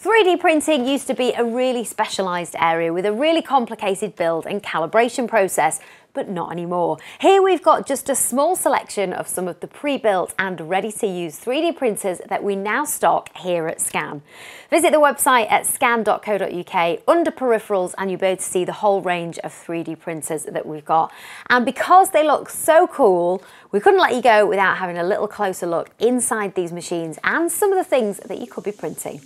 3D printing used to be a really specialised area with a really complicated build and calibration process, but not anymore. Here we've got just a small selection of some of the pre-built and ready-to-use 3D printers that we now stock here at Scan. Visit the website at scan.co.uk under peripherals and you'll be able to see the whole range of 3D printers that we've got. And because they look so cool, we couldn't let you go without having a little closer look inside these machines and some of the things that you could be printing.